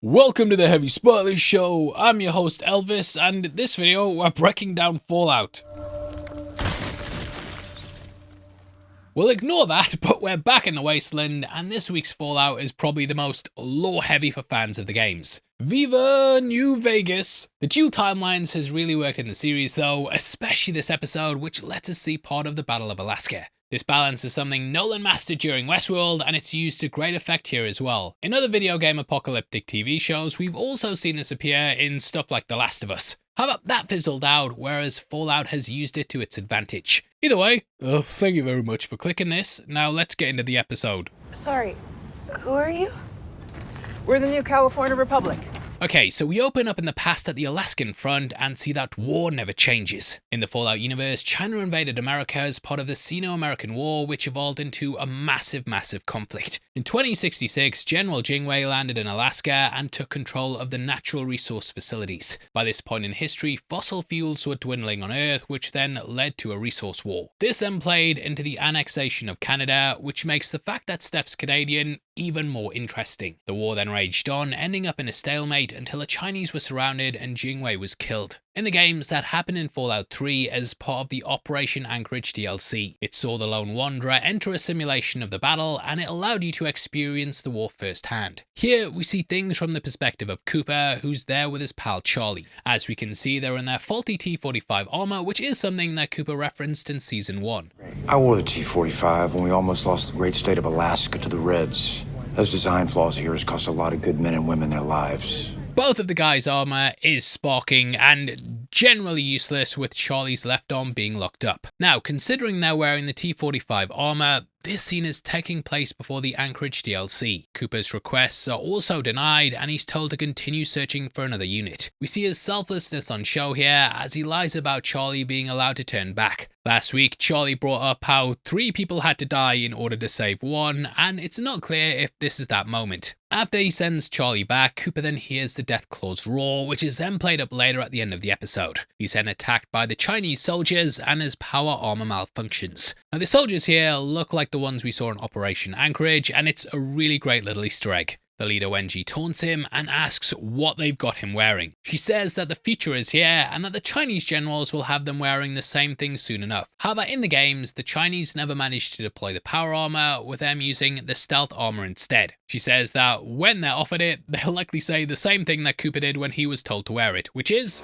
Welcome to the Heavy Spoilers Show. I'm your host Elvis, and in this video we're breaking down Fallout. We'll ignore that, but we're back in the wasteland, and this week's Fallout is probably the most lore-heavy for fans of the games. Viva New Vegas! The dual timelines has really worked in the series though, especially this episode, which lets us see part of the Battle of Alaska. This balance is something Nolan mastered during Westworld, and it's used to great effect here as well. In other video game apocalyptic TV shows, we've also seen this appear in stuff like The Last of Us. How about that fizzled out, whereas Fallout has used it to its advantage? Either way, thank you very much for clicking this. Now let's get into the episode. Sorry, who are you? We're the New California Republic. Okay, so we open up in the past at the Alaskan front and see that war never changes. In the Fallout universe, China invaded America as part of the Sino-American War, which evolved into a massive conflict. In 2066, General Jingwei landed in Alaska and took control of the natural resource facilities. By this point in history, fossil fuels were dwindling on Earth, which then led to a resource war. This then played into the annexation of Canada, which makes the fact that Steph's Canadian even more interesting. The war then raged on, ending up in a stalemate until the Chinese were surrounded and Jingwei was killed. In the games, that happened in Fallout 3 as part of the Operation Anchorage DLC. It saw the Lone Wanderer enter a simulation of the battle, and it allowed you to experience the war firsthand. Here, we see things from the perspective of Cooper, who's there with his pal Charlie. As we can see, they're in their faulty T-45 armor, which is something that Cooper referenced in Season 1. I wore the T-45 when we almost lost the great state of Alaska to the Reds. Those design flaws of yours cost a lot of good men and women their lives. Both of the guys' armor is sparking and generally useless, with Charlie's left arm being locked up. Now, considering they're wearing the T-45 armor, this scene is taking place before the Anchorage DLC. Cooper's requests are also denied, and he's told to continue searching for another unit. We see his selflessness on show here as he lies about Charlie being allowed to turn back. Last week, Charlie brought up how 3 people had to die in order to save 1, and it's not clear if this is that moment. After he sends Charlie back, Cooper then hears the Deathclaw's roar, which is then played up later at the end of the episode. He's then attacked by the Chinese soldiers, and his power armor malfunctions. Now, the soldiers here look like the ones we saw in Operation Anchorage, and it's a really great little Easter egg. The leader Wenji taunts him and asks what they've got him wearing. She says that the future is here and that the Chinese generals will have them wearing the same thing soon enough. However, in the games, the Chinese never managed to deploy the power armor, with them using the stealth armor instead. She says that when they're offered it, they'll likely say the same thing that Cooper did when he was told to wear it, which is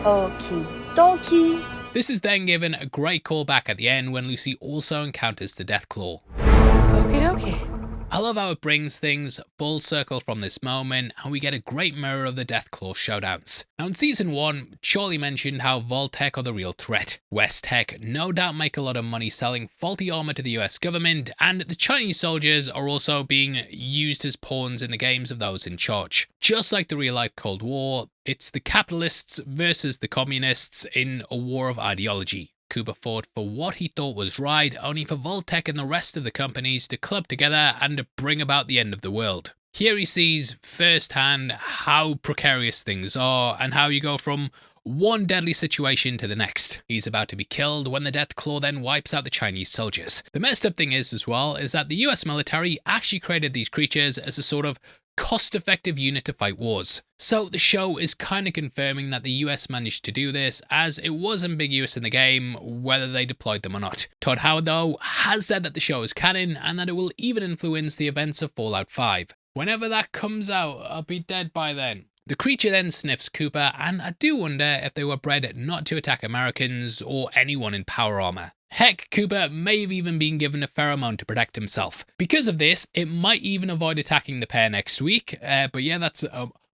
Okie dokie. This is then given a great callback at the end when Lucy also encounters the Deathclaw. Okie dokie. I love how it brings things full circle from this moment, and we get a great mirror of the Deathclaw showdowns. Now in Season 1, Charlie mentioned how Vault-Tec are the real threat. West-Tec no doubt make a lot of money selling faulty armor to the US government, and the Chinese soldiers are also being used as pawns in the games of those in charge. Just like the real-life Cold War, it's the capitalists versus the communists in a war of ideology. Cooper fought for what he thought was right, only for Vault-Tec and the rest of the companies to club together and to bring about the end of the world. Here he sees firsthand how precarious things are and how you go from one deadly situation to the next. He's about to be killed when the Deathclaw then wipes out the Chinese soldiers. The messed up thing is, as well, is that the US military actually created these creatures as a sort of cost-effective unit to fight wars. So the show is kind of confirming that the US managed to do this, as it was ambiguous in the game whether they deployed them or not. Todd Howard, though, has said that the show is canon and that it will even influence the events of Fallout 5. Whenever that comes out, I'll be dead by then. The creature then sniffs Cooper, and I do wonder if they were bred not to attack Americans or anyone in power armor. Heck, Cooper may have even been given a pheromone to protect himself. Because of this, it might even avoid attacking the pair next week, but yeah, that's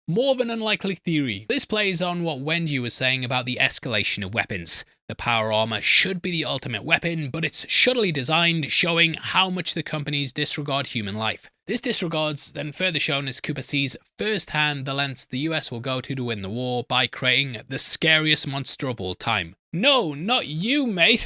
more of an unlikely theory. This plays on what Wenji was saying about the escalation of weapons. The power armor should be the ultimate weapon, but it's shuttily designed, showing how much the companies disregard human life. This disregard's then further shown as Cooper sees firsthand the lengths the US will go to win the war by creating the scariest monster of all time. No, not you, mate.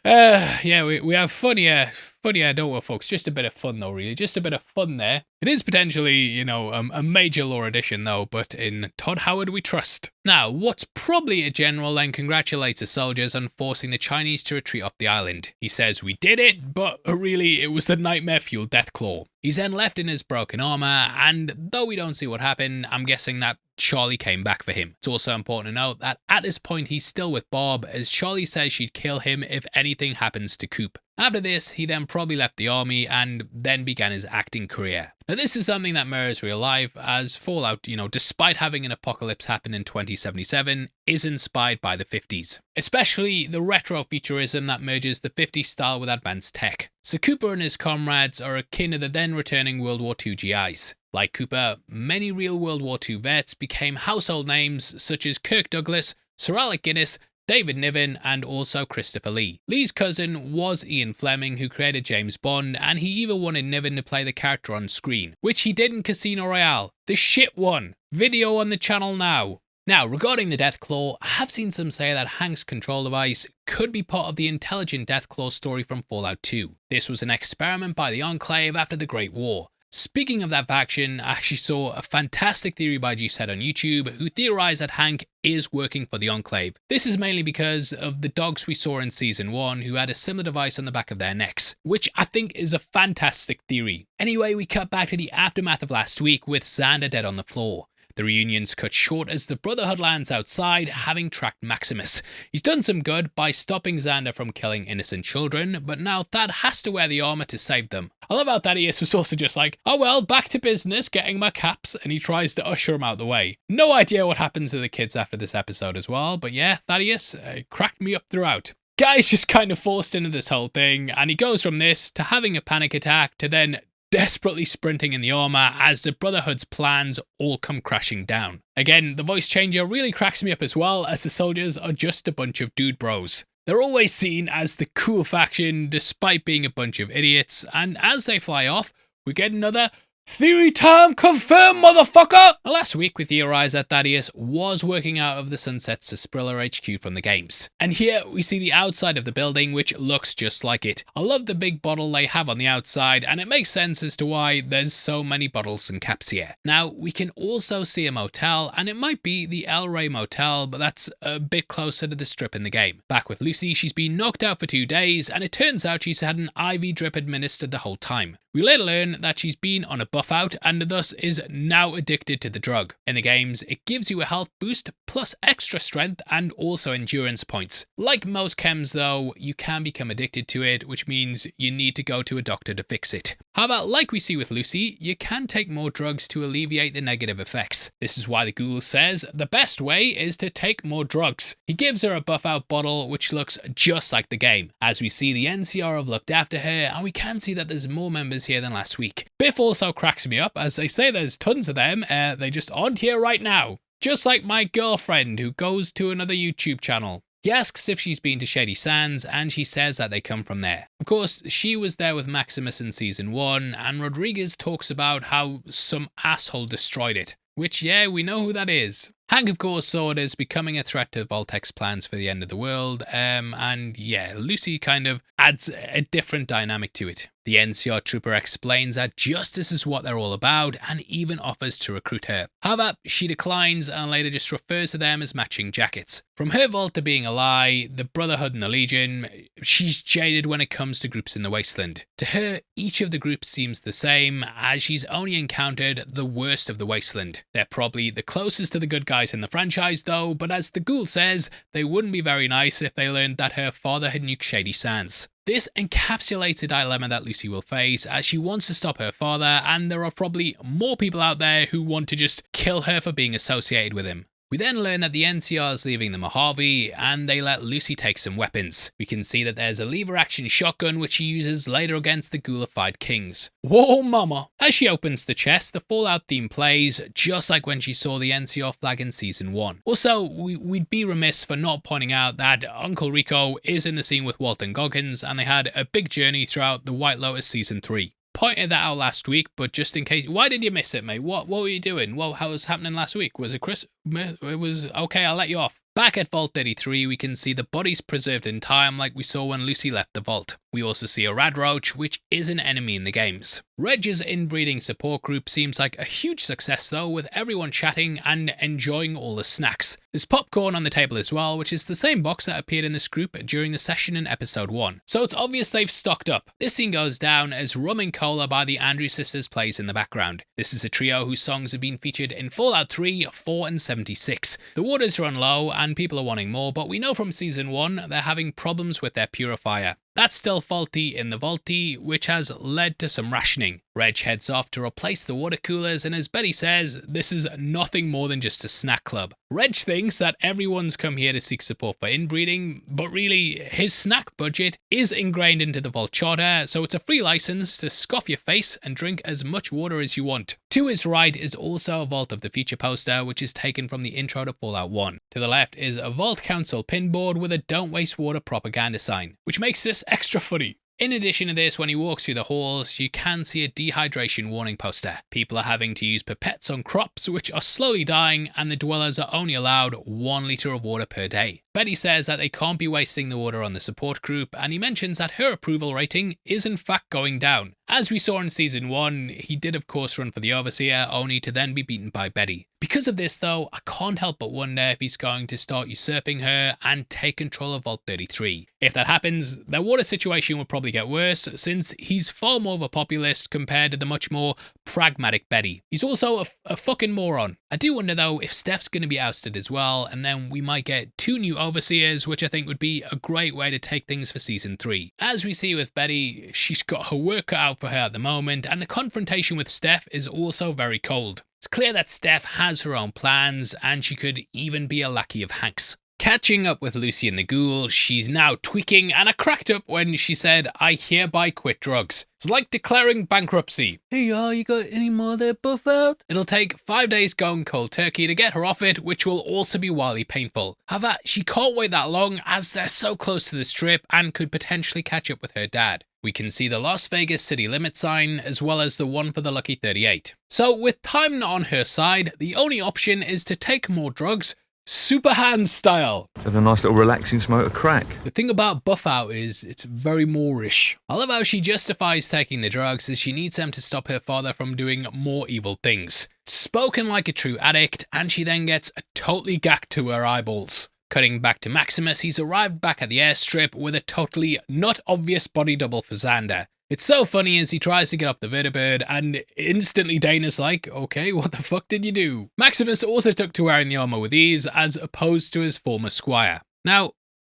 Yeah, we have fun here, don't we, folks? Just a bit of fun, though, really. Just a bit of fun there. It is potentially, a major lore addition, though, but in Todd Howard we trust. Now, what's probably a general then congratulates the soldiers on forcing the Chinese to retreat off the island. He says, "We did it, but really it was the nightmare-fueled Deathclaw." He's then left in his broken armor, and though we don't see what happened, I'm guessing that Charlie came back for him. It's also important to note that at this point he's still with Bob, as Charlie says she'd kill him if anything happens to Coop. After this, he then probably left the army and then began his acting career. Now this is something that mirrors real life, as Fallout, despite having an apocalypse happen in 2077, is inspired by the 50s. Especially the retro-futurism that merges the 50s style with advanced tech. So Cooper and his comrades are akin to the then returning World War II GIs. Like Cooper, many real World War II vets became household names such as Kirk Douglas, Sir Alec Guinness, David Niven, and also Christopher Lee. Lee's cousin was Ian Fleming, who created James Bond, and he even wanted Niven to play the character on screen, which he did in Casino Royale. The shit one. Video on the channel now. Now, regarding the Deathclaw, I have seen some say that Hank's control device could be part of the intelligent Deathclaw story from Fallout 2. This was an experiment by the Enclave after the Great War. Speaking of that faction, I actually saw a fantastic theory by G-Set on YouTube who theorized that Hank is working for the Enclave. This is mainly because of the dogs we saw in Season 1 who had a similar device on the back of their necks, which I think is a fantastic theory. Anyway, we cut back to the aftermath of last week with Xander dead on the floor. The reunion's cut short as the Brotherhood lands outside, having tracked Maximus. He's done some good by stopping Xander from killing innocent children, but now Thad has to wear the armor to save them. I love how Thaddeus was also just like, "Oh well, back to business, getting my caps," and he tries to usher him out the way. No idea what happens to the kids after this episode as well, but yeah, Thaddeus cracked me up throughout. Guy's just kind of forced into this whole thing, and he goes from this to having a panic attack to then desperately sprinting in the armor as the Brotherhood's plans all come crashing down. Again, the voice changer really cracks me up as well, as the soldiers are just a bunch of dude bros. They're always seen as the cool faction despite being a bunch of idiots, and as they fly off, we get another theory time confirmed, motherfucker! Last week we theorized that Thaddeus was working out of the Sunset Sarsaparilla HQ from the games. And here we see the outside of the building, which looks just like it. I love the big bottle they have on the outside, and it makes sense as to why there's so many bottles and caps here. Now, we can also see a motel, and it might be the El Rey Motel, but that's a bit closer to the strip in the game. Back with Lucy, she's been knocked out for 2 days, and it turns out she's had an IV drip administered the whole time. We later learn that she's been on a buff out and thus is now addicted to the drug. In the games, it gives you a health boost plus extra strength and also endurance points. Like most chems though, you can become addicted to it, which means you need to go to a doctor to fix it. However, like we see with Lucy, you can take more drugs to alleviate the negative effects. This is why the ghoul says the best way is to take more drugs. He gives her a buff out bottle which looks just like the game. As we see, the NCR have looked after her, and we can see that there's more members here than last week. Biff also cracks me up as they say there's tons of them, they just aren't here right now. Just like my girlfriend who goes to another YouTube channel. He asks if she's been to Shady Sands, and she says that they come from there. Of course, she was there with Maximus in Season 1, and Rodriguez talks about how some asshole destroyed it. Which, yeah, we know who that is. Hank, of course, saw it as becoming a threat to Voltek's plans for the end of the world, and yeah, Lucy kind of adds a different dynamic to it. The NCR trooper explains that justice is what they're all about and even offers to recruit her. However, she declines and later just refers to them as matching jackets. From her vault to being a lie, the Brotherhood and the Legion, she's jaded when it comes to groups in the wasteland. To her, each of the groups seems the same, as she's only encountered the worst of the wasteland. They're probably the closest to the good guys in the franchise though, but as the ghoul says, they wouldn't be very nice if they learned that her father had nuked Shady Sands. This encapsulates a dilemma that Lucy will face as she wants to stop her father, and there are probably more people out there who want to just kill her for being associated with him. We then learn that the NCR is leaving the Mojave, and they let Lucy take some weapons. We can see that there's a lever-action shotgun which she uses later against the ghoulified kings. Whoa mama! As she opens the chest, the Fallout theme plays, just like when she saw the NCR flag in Season 1. Also, we'd be remiss for not pointing out that Uncle Rico is in the scene with Walton Goggins, and they had a big journey throughout the White Lotus Season 3. Pointed that out last week, but just in case, why did you miss it, mate? What were you doing? Well, how was happening last week? Was it Chris? It was okay. I'll let you off. Back at Vault 33, we can see the bodies preserved in time like we saw when Lucy left the vault. We also see a Radroach, which is an enemy in the games. Reg's inbreeding support group seems like a huge success though, with everyone chatting and enjoying all the snacks. There's popcorn on the table as well, which is the same box that appeared in this group during the session in episode 1. So it's obvious they've stocked up. This scene goes down as Rum and Cola by the Andrews Sisters plays in the background. This is a trio whose songs have been featured in Fallout 3, 4 and 76. The waters run low and people are wanting more, but we know from season 1 they're having problems with their purifier. That's still faulty in the Vaulty, which has led to some rationing. Reg heads off to replace the water coolers, and as Betty says, this is nothing more than just a snack club. Reg thinks that everyone's come here to seek support for inbreeding, but really, his snack budget is ingrained into the Vault Charter, so it's a free license to scoff your face and drink as much water as you want. To his right is also a Vault of the Future poster, which is taken from the intro to Fallout 1. To the left is a Vault Council pinboard with a "Don't Waste Water" propaganda sign, which makes this extra funny. In addition to this, when he walks through the halls, you can see a dehydration warning poster. People are having to use pipettes on crops which are slowly dying, and the dwellers are only allowed 1 litre of water per day. Betty says that they can't be wasting the water on the support group, and he mentions that her approval rating is in fact going down. As we saw in season 1, he did of course run for the Overseer, only to then be beaten by Betty. Because of this though, I can't help but wonder if he's going to start usurping her and take control of Vault 33. If that happens, their water situation will probably get worse, since he's far more of a populist compared to the much more pragmatic Betty. He's also a fucking moron. I do wonder though if Steph's going to be ousted as well, and then we might get 2 new Overseers, which I think would be a great way to take things for season 3. As we see with Betty, she's got her work cut out for her at the moment, and the confrontation with Steph is also very cold. It's clear that Steph has her own plans, and she could even be a lackey of Hank's. Catching up with Lucy and the Ghoul, she's now tweaking, and I cracked up when she said, "I hereby quit drugs." It's like declaring bankruptcy. "Hey y'all, you got any more of that buff out?" It'll take 5 days going cold turkey to get her off it, which will also be wildly painful. However, she can't wait that long as they're so close to the strip and could potentially catch up with her dad. We can see the Las Vegas city limit sign, as well as the one for the Lucky 38. So with time not on her side, the only option is to take more drugs, super hands style. Had a nice little relaxing smoke of crack. The thing about buff out is it's very Moorish. I love how she justifies taking the drugs as she needs them to stop her father from doing more evil things. Spoken like a true addict, and she then gets totally gacked to her eyeballs. Cutting back to Maximus, he's arrived back at the airstrip with a totally not obvious body double for Xander. It's so funny as he tries to get off the vertibird, and instantly Dana's like, "Okay, what the fuck did you do?" Maximus also took to wearing the armor with ease, as opposed to his former squire. Now,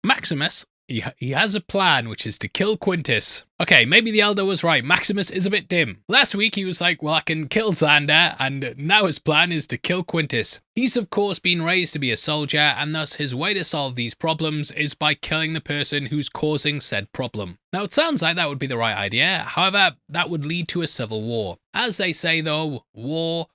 Maximus, he has a plan, which is to kill Quintus. Okay, maybe the Elder was right, Maximus is a bit dim. Last week he was like, well, I can kill Xander, and now his plan is to kill Quintus. He's of course been raised to be a soldier, and thus his way to solve these problems is by killing the person who's causing said problem. Now it sounds like that would be the right idea, however, that would lead to a civil war. As they say though, war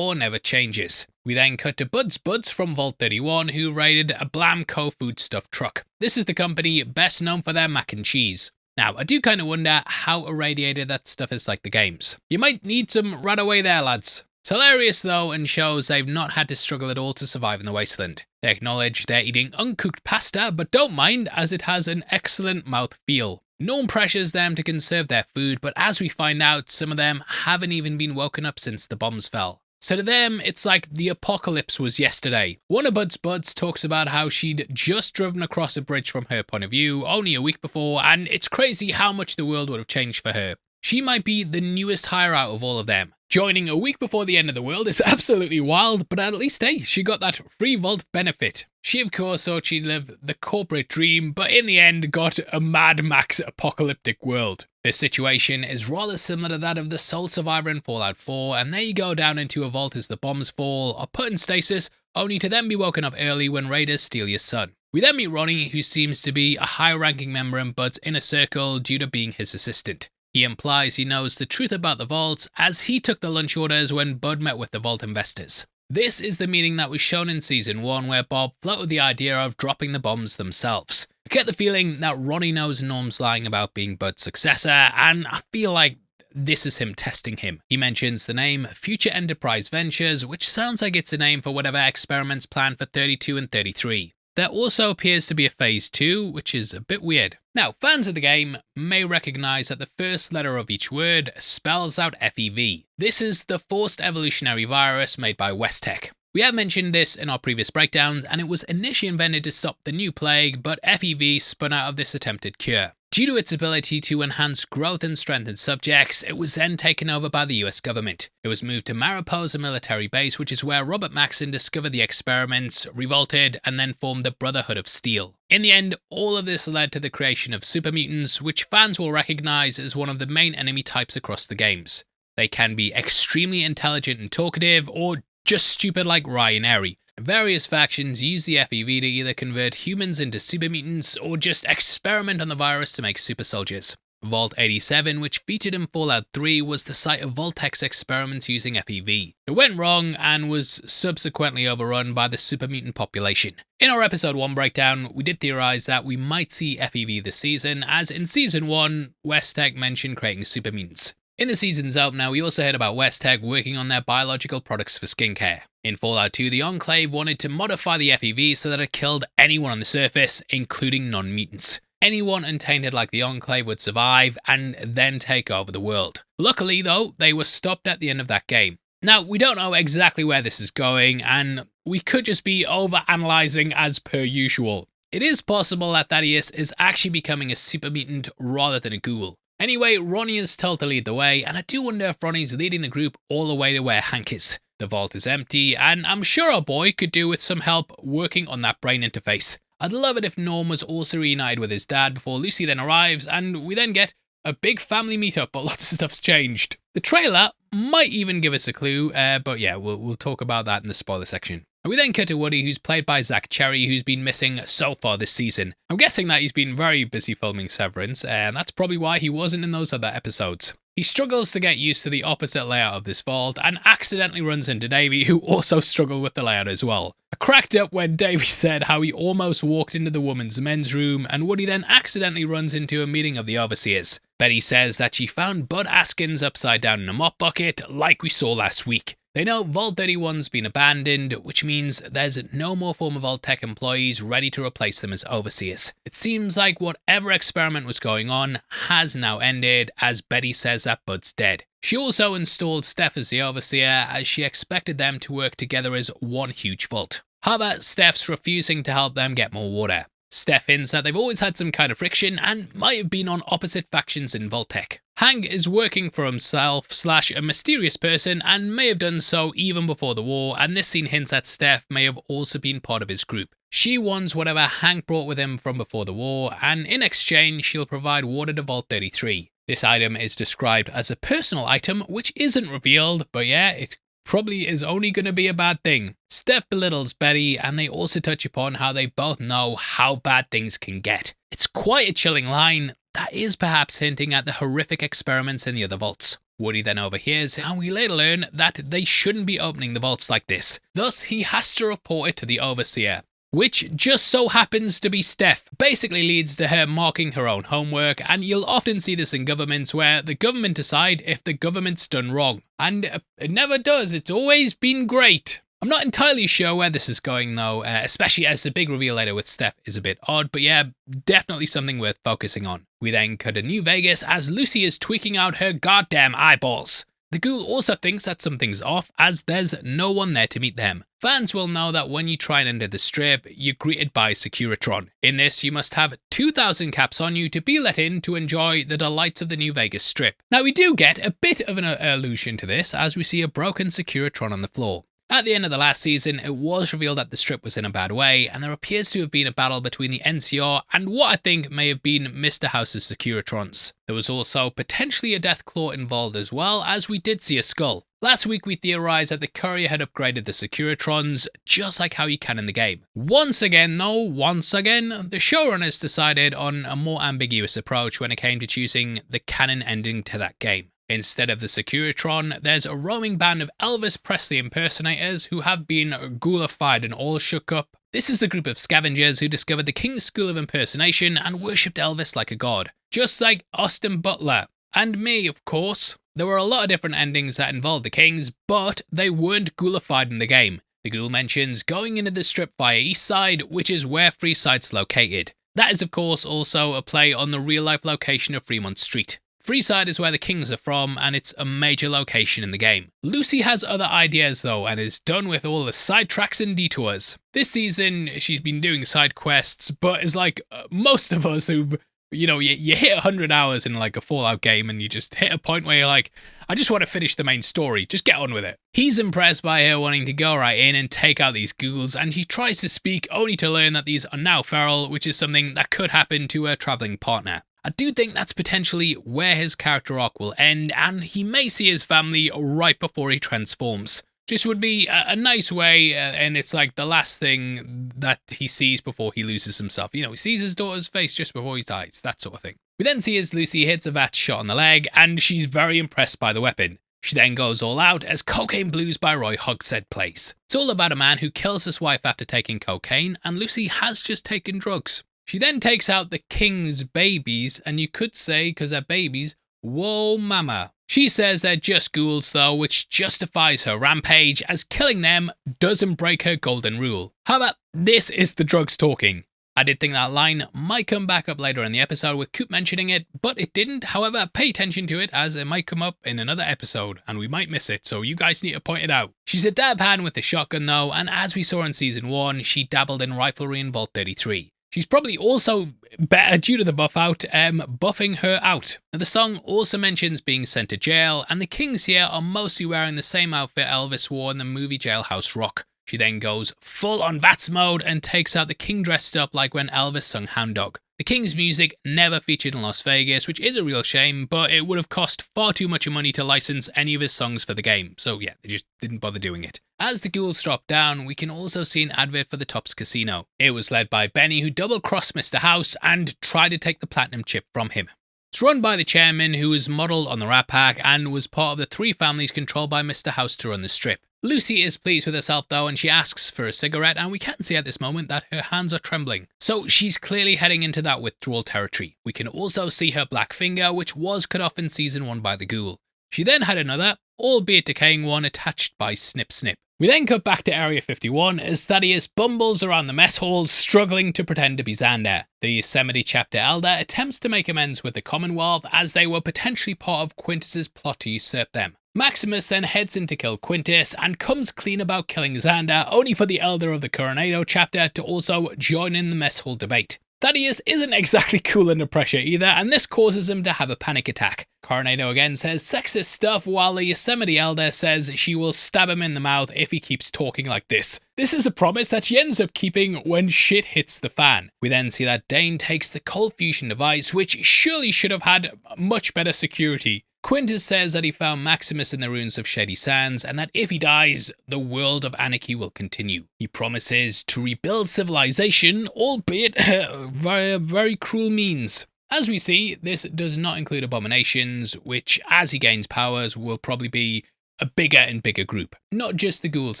never changes. We then cut to Buds from Vault 31, who raided a Blamco foodstuff truck. This is the company best known for their mac and cheese. Now, I do kind of wonder how irradiated that stuff is like the games. You might need some right away there, lads. It's hilarious though, and shows they've not had to struggle at all to survive in the wasteland. They acknowledge they're eating uncooked pasta, but don't mind as it has an excellent mouth feel. No one pressures them to conserve their food, but as we find out, some of them haven't even been woken up since the bombs fell. So to them, it's like the apocalypse was yesterday. One of Buds talks about how she'd just driven across a bridge from her point of view only a week before, and it's crazy how much the world would have changed for her. She might be the newest hire out of all of them. Joining a week before the end of the world is absolutely wild, but at least, hey, she got that free vault benefit. She of course thought she'd live the corporate dream, but in the end got a Mad Max apocalyptic world. Her situation is rather similar to that of the sole survivor in Fallout 4, and there you go down into a vault as the bombs fall, are put in stasis, only to then be woken up early when raiders steal your son. We then meet Ronnie, who seems to be a high-ranking member in Bud's inner circle due to being his assistant. He implies he knows the truth about the vaults, as he took the lunch orders when Bud met with the vault investors. This is the meeting that was shown in Season 1 where Bob floated the idea of dropping the bombs themselves. I get the feeling that Ronnie knows Norm's lying about being Bud's successor, and I feel like this is him testing him. He mentions the name Future Enterprise Ventures, which sounds like it's a name for whatever experiments planned for 32 and 33. there also appears to be a phase 2, which is a bit weird. Now, fans of the game may recognize that the first letter of each word spells out FEV. This is the forced evolutionary virus made by Westtech. We have mentioned this in our previous breakdowns, and it was initially invented to stop the new plague, but FEV spun out of this attempted cure. Due to its ability to enhance growth and strength in subjects, it was then taken over by the US government. It was moved to Mariposa military base, which is where Robert Maxson discovered the experiments, revolted, and then formed the Brotherhood of Steel. In the end, all of this led to the creation of super mutants, which fans will recognize as one of the main enemy types across the games. They can be extremely intelligent and talkative, or just stupid like Ryan Airy. Various factions use the FEV to either convert humans into super mutants or just experiment on the virus to make super soldiers. Vault 87, which featured in Fallout 3, was the site of Vault-Tech's experiments using FEV. It went wrong and was subsequently overrun by the super mutant population. In our episode 1 breakdown, we did theorize that we might see FEV this season, as in season 1, Westtech mentioned creating super mutants. In the season's opener, we also heard about Westtech working on their biological products for skincare. In Fallout 2, the Enclave wanted to modify the FEV so that it killed anyone on the surface, including non-mutants. Anyone untainted like the Enclave would survive and then take over the world. Luckily though, they were stopped at the end of that game. Now, we don't know exactly where this is going, and we could just be overanalyzing as per usual. It is possible that Thaddeus is actually becoming a super mutant rather than a ghoul. Anyway, Ronnie is told to lead the way, and I do wonder if Ronnie's leading the group all the way to where Hank is. The vault is empty, and I'm sure our boy could do with some help working on that brain interface. I'd love it if Norm was also reunited with his dad before Lucy then arrives, and we then get a big family meetup, but lots of stuff's changed. The trailer might even give us a clue, but yeah, we'll talk about that in the spoiler section. And we then cut to Woody, who's played by Zach Cherry, who's been missing so far this season. I'm guessing that he's been very busy filming Severance, and that's probably why he wasn't in those other episodes. He struggles to get used to the opposite layout of this vault, and accidentally runs into Davey, who also struggled with the layout as well. I cracked up when Davey said how he almost walked into the woman's men's room, and Woody then accidentally runs into a meeting of the overseers. Betty says that she found Bud Askins upside down in a mop bucket, like we saw last week. They know Vault 31's been abandoned, which means there's no more former Vault-Tech employees ready to replace them as overseers. It seems like whatever experiment was going on has now ended, as Betty says that Bud's dead. She also installed Steph as the overseer, as she expected them to work together as one huge vault. However, Steph's refusing to help them get more water. Steph hints that they've always had some kind of friction and might have been on opposite factions in Vault-Tech. Hank is working for himself / a mysterious person and may have done so even before the war, and this scene hints that Steph may have also been part of his group. She wants whatever Hank brought with him from before the war, and in exchange she'll provide water to Vault 33. This item is described as a personal item, which isn't revealed, but yeah, it probably is only going to be a bad thing. Steph belittles Betty, and they also touch upon how they both know how bad things can get. It's quite a chilling line that is perhaps hinting at the horrific experiments in the other vaults. Woody then overhears, and we later learn that they shouldn't be opening the vaults like this. Thus, he has to report it to the overseer, which just so happens to be Steph. Basically leads to her marking her own homework, and you'll often see this in governments where the government decide if the government's done wrong. And it never does, it's always been great. I'm not entirely sure where this is going though, especially as the big reveal later with Steph is a bit odd, but yeah, definitely something worth focusing on. We then cut to New Vegas as Lucy is tweaking out her goddamn eyeballs. The ghoul also thinks that something's off, as there's no one there to meet them. Fans will know that when you try and enter the strip, you're greeted by Securitron. In this, you must have 2,000 caps on you to be let in to enjoy the delights of the New Vegas Strip. Now, we do get a bit of an allusion to this, as we see a broken Securitron on the floor. At the end of the last season, it was revealed that the strip was in a bad way, and there appears to have been a battle between the NCR and what I think may have been Mr. House's Securitrons. There was also potentially a Deathclaw involved as well, as we did see a skull. Last week we theorized that the courier had upgraded the Securitrons, just like how you can in the game. Once again, the showrunners decided on a more ambiguous approach when it came to choosing the canon ending to that game. Instead of the Securitron, there's a roaming band of Elvis Presley impersonators who have been ghoulified and all shook up. This is a group of scavengers who discovered the King's School of Impersonation and worshipped Elvis like a god, just like Austin Butler. And me, of course. There were a lot of different endings that involved the Kings, but they weren't ghoulified in the game. The ghoul mentions going into the strip via East Side, which is where Freeside's located. That is of course also a play on the real life location of Fremont Street. Freeside is where the Kings are from, and it's a major location in the game. Lucy has other ideas though, and is done with all the sidetracks and detours. This season, she's been doing side quests, but is like most of us who, you hit 100 hours in like a Fallout game, and you just hit a point where you're like, I just want to finish the main story, just get on with it. He's impressed by her wanting to go right in and take out these ghouls, and he tries to speak only to learn that these are now feral, which is something that could happen to her travelling partner. I do think that's potentially where his character arc will end, and he may see his family right before he transforms. This would be a nice way, and it's like the last thing that he sees before he loses himself. He sees his daughter's face just before he dies, that sort of thing. We then see as Lucy hits a vat shot on the leg, and she's very impressed by the weapon. She then goes all out as Cocaine Blues by Roy Hogshead plays. It's all about a man who kills his wife after taking cocaine, and Lucy has just taken drugs. She then takes out the king's babies, and you could say, because they're babies, whoa mama. She says they're just ghouls though, which justifies her rampage, as killing them doesn't break her golden rule. However, this is the drugs talking. I did think that line might come back up later in the episode with Coop mentioning it, but it didn't. However, pay attention to it as it might come up in another episode and we might miss it, so you guys need to point it out. She's a dab hand with the shotgun though, and as we saw in season 1, she dabbled in riflery in Vault 33. She's probably also better due to the buff out, buffing her out. Now, the song also mentions being sent to jail, and the Kings here are mostly wearing the same outfit Elvis wore in the movie Jailhouse Rock. She then goes full on VATS mode and takes out the King dressed up like when Elvis sung Hound Dog. The King's music never featured in Las Vegas, which is a real shame, but it would have cost far too much money to license any of his songs for the game, so yeah, they just didn't bother doing it. As the ghouls drop down, we can also see an advert for the Tops Casino. It was led by Benny, who double-crossed Mr. House and tried to take the platinum chip from him. It's run by the chairman, who was modelled on the Rat Pack and was part of the 3 families controlled by Mr. House to run the strip. Lucy is pleased with herself though, and she asks for a cigarette, and we can see at this moment that her hands are trembling. So she's clearly heading into that withdrawal territory. We can also see her black finger, which was cut off in season 1 by the ghoul. She then had another, albeit decaying one, attached by Snip Snip. We then cut back to Area 51 as Thaddeus bumbles around the mess halls, struggling to pretend to be Xander. The Yosemite chapter elder attempts to make amends with the Commonwealth, as they were potentially part of Quintus's plot to usurp them. Maximus then heads in to kill Quintus and comes clean about killing Xander, only for the elder of the Coronado chapter to also join in the mess hall debate. Thaddeus isn't exactly cool under pressure either, and this causes him to have a panic attack. Coronado again says sexist stuff, while the Yosemite elder says she will stab him in the mouth if he keeps talking like this. This is a promise that she ends up keeping when shit hits the fan. We then see that Dane takes the cold fusion device, which surely should have had much better security. Quintus says that he found Maximus in the ruins of Shady Sands, and that if he dies, the world of anarchy will continue. He promises to rebuild civilization, albeit via very cruel means. As we see, this does not include abominations, which, as he gains powers, will probably be a bigger and bigger group, not just the ghouls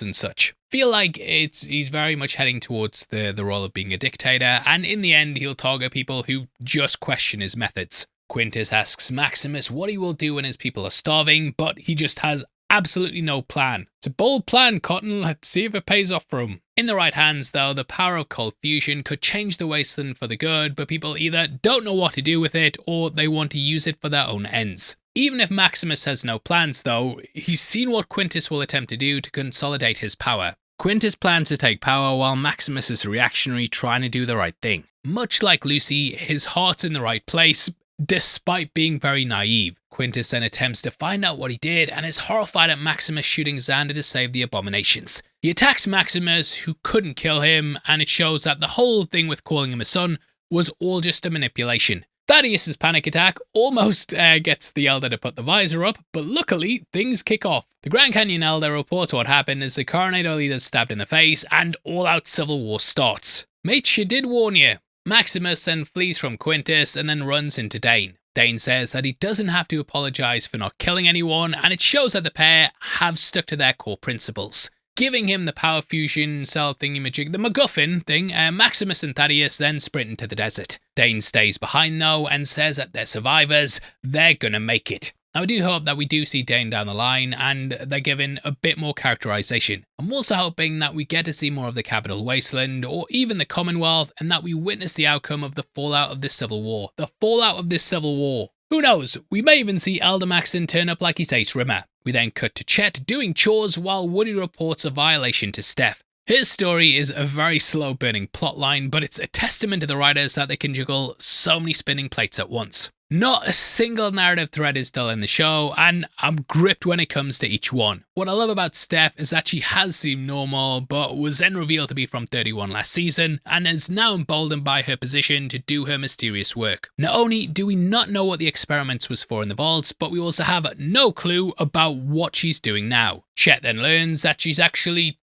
and such. Feel like he's very much heading towards the role of being a dictator, and in the end he'll target people who just question his methods. Quintus asks Maximus what he will do when his people are starving, but he just has absolutely no plan. It's a bold plan, Cotton. Let's see if it pays off for him. In the right hands, though, the power of cold fusion could change the wasteland for the good, but people either don't know what to do with it, or they want to use it for their own ends. Even if Maximus has no plans, though, he's seen what Quintus will attempt to do to consolidate his power. Quintus plans to take power while Maximus is reactionary, trying to do the right thing. Much like Lucy, his heart's in the right place, despite being very naive. Quintus then attempts to find out what he did and is horrified at Maximus shooting Xander to save the abominations. He attacks Maximus, who couldn't kill him, and it shows that the whole thing with calling him a son was all just a manipulation. Thaddeus' panic attack almost gets the Elder to put the visor up, but luckily things kick off. The Grand Canyon Elder reports what happened as the Coronado leader is stabbed in the face, and all-out civil war starts. Mate, she did warn you. Maximus then flees from Quintus and then runs into Dane. Dane says that he doesn't have to apologise for not killing anyone, and it shows that the pair have stuck to their core principles. Giving him the power fusion cell thingy-majig, the MacGuffin thing, Maximus and Thaddeus then sprint into the desert. Dane stays behind though and says that they're survivors, they're gonna make it. Now I do hope that we do see Dane down the line and they're given a bit more characterization. I'm also hoping that we get to see more of the capital wasteland or even the Commonwealth, and that we witness the outcome of the fallout of this civil war. The fallout of this civil war. Who knows, we may even see Elder Maxon turn up like he's Ace Rimmer. We then cut to Chet doing chores while Woody reports a violation to Steph. His story is a very slow burning plotline, but it's a testament to the writers that they can juggle so many spinning plates at once. Not a single narrative thread is still in the show, and I'm gripped when it comes to each one. What I love about Steph is that she has seemed normal, but was then revealed to be from 31 last season, and is now emboldened by her position to do her mysterious work. Not only do we not know what the experiments was for in the vaults, but we also have no clue about what she's doing now. Chet then learns that she's actually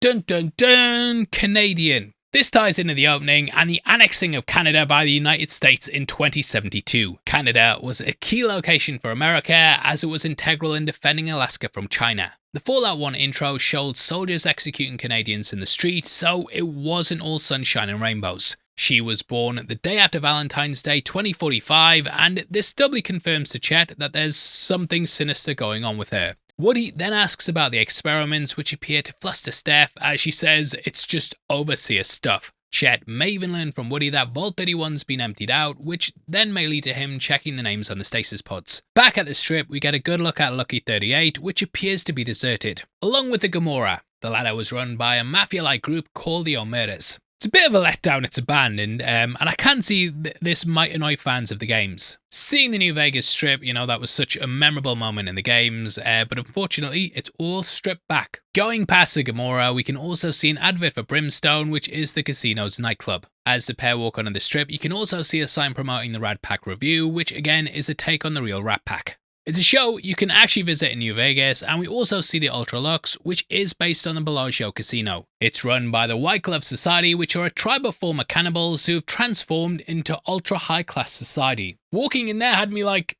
Canadian. This ties into the opening and the annexing of Canada by the United States in 2072. Canada was a key location for America as it was integral in defending Alaska from China. The Fallout 1 intro showed soldiers executing Canadians in the street, so it wasn't all sunshine and rainbows. She was born the day after Valentine's Day 2045, and this doubly confirms to Chet that there's something sinister going on with her. Woody then asks about the experiments, which appear to fluster Steph as she says it's just overseer stuff. Chet may even learn from Woody that Vault 31's been emptied out, which then may lead to him checking the names on the stasis pods. Back at the strip, we get a good look at Lucky 38, which appears to be deserted, along with the Gomorrah. The latter was run by a mafia-like group called the Omeras. It's a bit of a letdown it's abandoned, and I can see this might annoy fans of the games. Seeing the New Vegas strip, that was such a memorable moment in the games, but unfortunately it's all stripped back. Going past the Gomorrah, we can also see an advert for Brimstone, which is the casino's nightclub. As the pair walk onto the strip, you can also see a sign promoting the Rat Pack review, which again is a take on the real Rat Pack. It's a show you can actually visit in New Vegas, and we also see the Ultra Lux, which is based on the Bellagio Casino. It's run by the White Glove Society, which are a tribe of former cannibals who have transformed into ultra high class society. Walking in there had me like,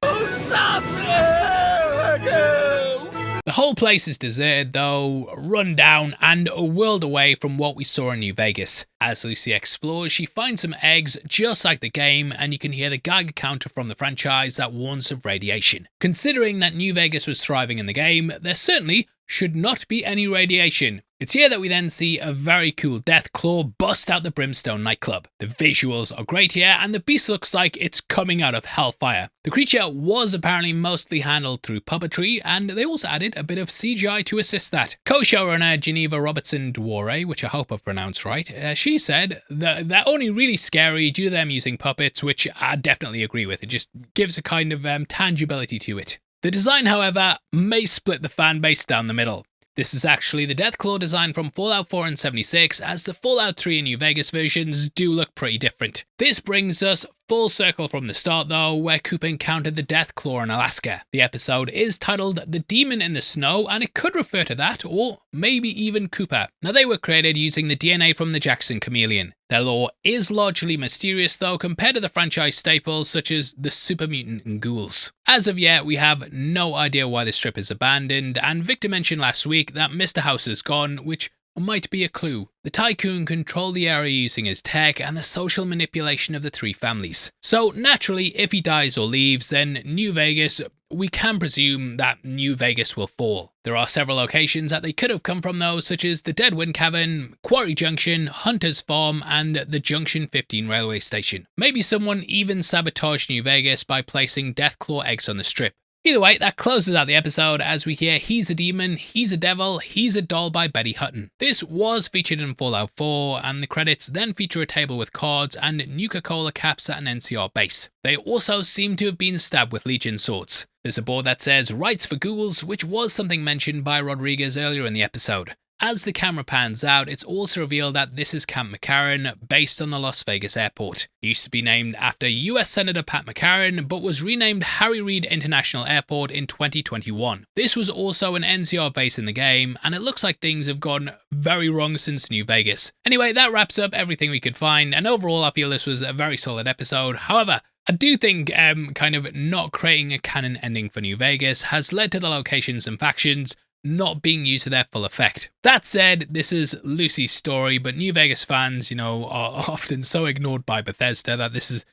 the whole place is deserted though, run down, and a world away from what we saw in New Vegas. As Lucy explores, she finds some eggs just like the game, and you can hear the Geiger counter from the franchise that warns of radiation. Considering that New Vegas was thriving in the game, there certainly should not be any radiation. It's here that we then see a very cool Deathclaw bust out the Brimstone nightclub. The visuals are great here, and the beast looks like it's coming out of hellfire. The creature was apparently mostly handled through puppetry, and they also added a bit of CGI to assist that. Co-showrunner Geneva Robertson Dwore, which I hope I've pronounced right, she said that they're only really scary due to them using puppets, which I definitely agree with. It just gives a kind of tangibility to it. The design, however, may split the fan base down the middle. This is actually the Deathclaw design from Fallout 4 and 76, as the Fallout 3 and New Vegas versions do look pretty different. This brings us full circle from the start though, where Cooper encountered the Deathclaw in Alaska. The episode is titled The Demon in the Snow, and it could refer to that, or maybe even Cooper. Now they were created using the DNA from the Jackson chameleon. Their lore is largely mysterious though, compared to the franchise staples such as the super mutant and ghouls. As of yet, we have no idea why the strip is abandoned, and Victor mentioned last week that Mr. House is gone, which might be a clue. The Tycoon controlled the area using his tech and the social manipulation of the three families. So naturally, if he dies or leaves, then New Vegas, we can presume that New Vegas will fall. There are several locations that they could have come from though, such as the Dead Wind Cavern, Quarry Junction, Hunter's Farm, and the Junction 15 railway station. Maybe someone even sabotaged New Vegas by placing Deathclaw eggs on the strip. Either way, that closes out the episode as we hear He's a Demon, He's a Devil, He's a Doll by Betty Hutton. This was featured in Fallout 4, and the credits then feature a table with cards and Nuka-Cola caps at an NCR base. They also seem to have been stabbed with Legion swords. There's a board that says Rights for Ghouls, which was something mentioned by Rodriguez earlier in the episode. As the camera pans out, it's also revealed that this is Camp McCarran, based on the Las Vegas airport. It used to be named after US Senator Pat McCarran, but was renamed Harry Reid International Airport in 2021. This was also an NCR base in the game, and it looks like things have gone very wrong since New Vegas. Anyway, that wraps up everything we could find, and overall I feel this was a very solid episode. However, I do think kind of not creating a canon ending for New Vegas has led to the locations and factions not being used to their full effect. That said, this is Lucy's story, but New Vegas fans, are often so ignored by Bethesda that this is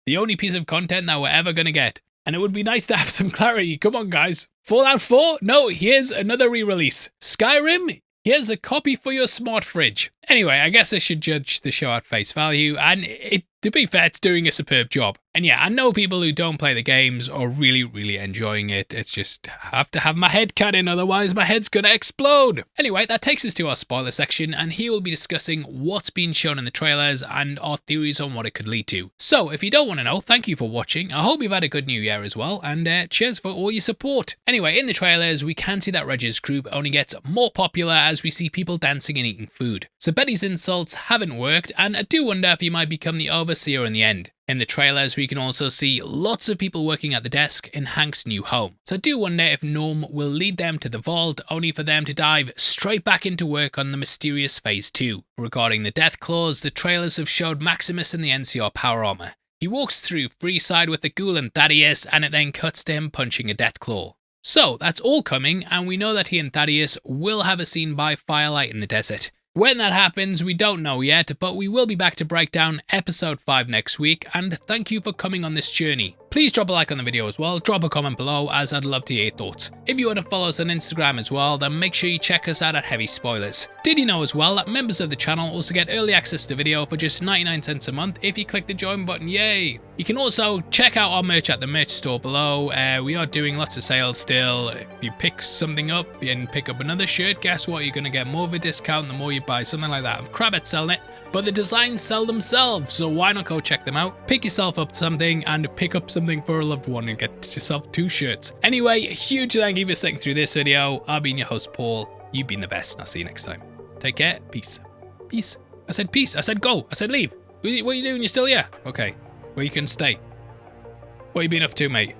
the only piece of content that we're ever going to get. And it would be nice to have some clarity. Come on, guys. Fallout 4? No, here's another re-release. Skyrim? Here's a copy for your smart fridge. Anyway, I guess I should judge the show at face value, and to be fair, it's doing a superb job. And yeah, I know people who don't play the games are really enjoying it. It's just, I have to have my head cut in, otherwise my head's gonna explode. Anyway, that takes us to our spoiler section, and here we'll be discussing what's been shown in the trailers and our theories on what it could lead to. So, if you don't want to know, thank you for watching. I hope you've had a good new year as well, and cheers for all your support. Anyway, in the trailers, we can see that Reg's group only gets more popular as we see people dancing and eating food. So Betty's insults haven't worked, and I do wonder if he might become the overseer in the end. In the trailers, we can also see lots of people working at the desk in Hank's new home. So I do wonder if Norm will lead them to the vault, only for them to dive straight back into work on the mysterious Phase 2. Regarding the death claws, the trailers have showed Maximus in the NCR power armor. He walks through Freeside with the ghoul and Thaddeus, and it then cuts to him punching a death claw. So that's all coming, and we know that he and Thaddeus will have a scene by firelight in the desert. When that happens, we don't know yet, but we will be back to break down episode 5 next week, and thank you for coming on this journey. Please drop a like on the video as well, drop a comment below as I'd love to hear your thoughts. If you want to follow us on Instagram as well, then make sure you check us out at Heavy Spoilers. Did you know as well that members of the channel also get early access to video for just 99 cents a month if you click the join button, yay! You can also check out our merch at the merch store below. We are doing lots of sales still. If you pick something up and pick up another shirt, guess what? You're going to get more of a discount the more you buy, something like that. I've crap at selling it, but the designs sell themselves, so why not go check them out? Pick yourself up something and pick up something for a loved one and get yourself 2 shirts. Anyway, huge thank you for sticking through this video. I've been your host, Paul. You've been the best, and I'll see you next time. Take care. Peace. Peace. I said peace. I said go. I said leave. What are you doing? You're still here? Okay. Well, you can stay. What you been up to, mate?